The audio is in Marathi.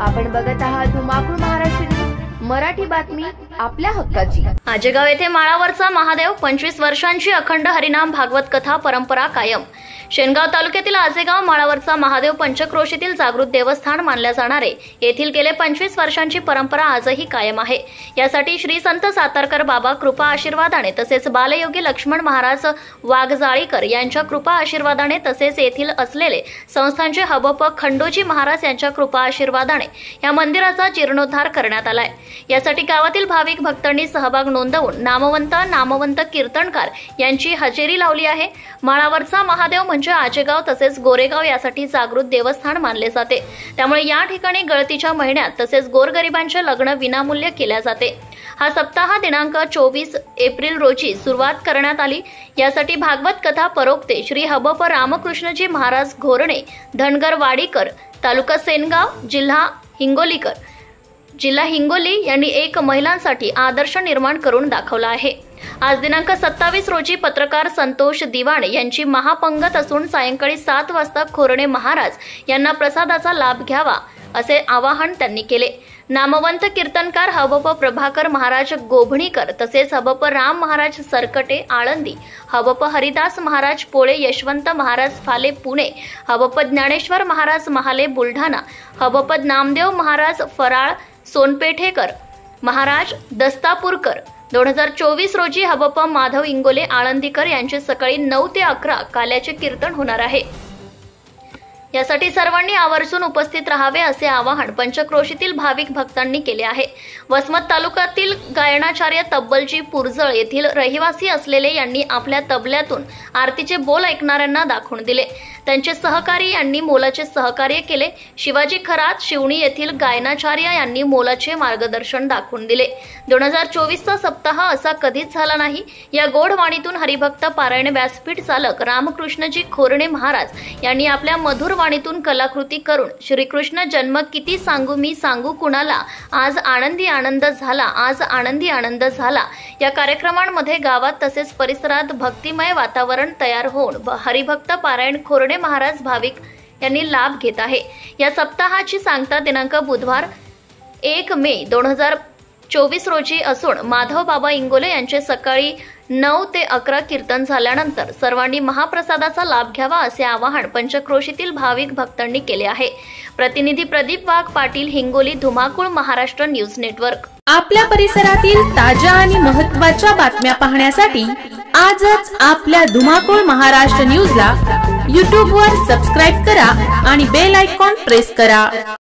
आपण बघत आहात धुमाकूळ महाराष्ट्र न्यूज, मराठी बातमी आपल्या हक्काची। आजेगाव येथे माळावरचा महादेव 25 वर्षांची अखंड हरिनाम भागवत कथा परंपरा कायम। शेनगाव तालुक्यातील आजेगाव माळावरचा महादेव पंचक्रोशीतील जागृत देवस्थान मानल्या जाणारे येथील गेले 25 वर्षांची परंपरा आजही कायम आहे। यासाठी श्री संत सातारकर बाबा कृपा आशीर्वादाने तसेच बालयोगी लक्ष्मण महाराज वाघजाळीकर यांच्या कृपा आशीर्वादाने तसेच येथील असलेले संस्थांचे हबप खंडोजी महाराज यांच्या कृपा आशीर्वादाने या मंदिराचा जीर्णोद्धार करण्यात आलाय। यासाठी गावातील भाविक भक्तांनी सहभाग नोंदवून नामवंत कीर्तनकार यांची हजेरी लावली आहे। माळावरचा महादेव म्हणजे आजेगाव तसेच गोरेगाव यासाठी जागृत देवस्थान मानले जाते। त्यामुळे या ठिकाणी गळतीच्या महिन्यात तसेच गोरगरिबांचे लग्न विनामूल्य केल्या जाते। हा सप्ताह दिनांक 24 एप्रिल रोजी सुरुवात करण्यात आली। यासाठी भागवत कथा परोक्ते श्री हबप रामकृष्णजी महाराज घोरणे धनगर वाडीकर तालुका सेनगाव जिल्हा हिंगोली यांनी एक महिलांसाठी आदर्श निर्माण करून दाखवला आहे। आज दिनांक 27 रोजी पत्रकार संतोष दिवाण यांची महापंगत असून सायंकाळी 7 वाजता खोरणे महाराज यांना प्रसादाचा लाभ घ्यावा असे आवाहन त्यांनी केले। नामवंत कीर्तनकार हबप प्रभाकर महाराज गोभणीकर तसेच हबप राम महाराज सरकटे आळंदी, हबप हरिदास महाराज पोळे यशवंत महाराज फाले पुणे, हबप ज्ञानेश्वर महाराज महाले बुलढाणा, हबप नामदेव महाराज फराळ सोनपेठेकर महाराज दस्तापूरकर 2024 रोजी हबप माधव इंगोले आळंदीकर यांचे सकाळी 9 ते 11 काल्याचे कीर्तन होणार आहे। यासाठी सर्वांनी आवर्जून उपस्थित राहावे असे आवाहन पंचक्रोशीतील भाविक भक्तांनी केले आहे। वसमत तालुक्यातील गायनाचार्य तब्बलजी पुरजळ येथील रहिवासी असलेले यांनी आपल्या तबल्यातून आरतीचे बोल ऐकणाऱ्यांना दाखवून दिले। त्यांचे सहकारी यांनी मोलाचे सहकार्य केले। शिवाजी खरात शिवणी येथील गायनाचार्य यांनी मोलाचे मार्गदर्शन दाखवून दिले। 2024चा सप्ताह असा कधीच झाला नाही। या गोडवाणीतून हरिभक्त पारायण व्यासपीठ चालक रामकृष्णजी खोरणे महाराज यांनी आपल्या मधुर वाणीतून कलाकृती करून श्रीकृष्ण जन्म किती सांगू मी सांगू कुणाला, आज आनंदी आनंद झाला, आज आनंदी आनंद झाला या कार्यक्रमांमध्ये गावात तसेच परिसरात भक्तिमय वातावरण तयार होऊन हरिभक्त पारायण खोरणे महाराज भाविक यांनी लाभ घेत आहे। या सप्ताहाची सांगता दिनांक बुधवार 1 मे 2024 रोजी असून माधव बाबा इंगोले यांचे सकाळी 9 ते 11 कीर्तन झाल्यानंतर सर्वांनी महाप्रसादाचा लाभ घ्यावा असे आवाहन पंचक्रोशीतील भाविक भक्तांनी केले आहे। प्रतिनिधी प्रदीप वाघ पाटील, हिंगोली, धुमाकूळ महाराष्ट्र न्यूज नेटवर्क। आपल्या परिसरातील ताज्या आणि महत्त्वाच्या बातम्या पाहण्यासाठी आजच आपल्या धुमाकूळ महाराष्ट्र न्यूजला YouTube वर सबस्क्राइब करा आणि बेल आयकॉन प्रेस करा।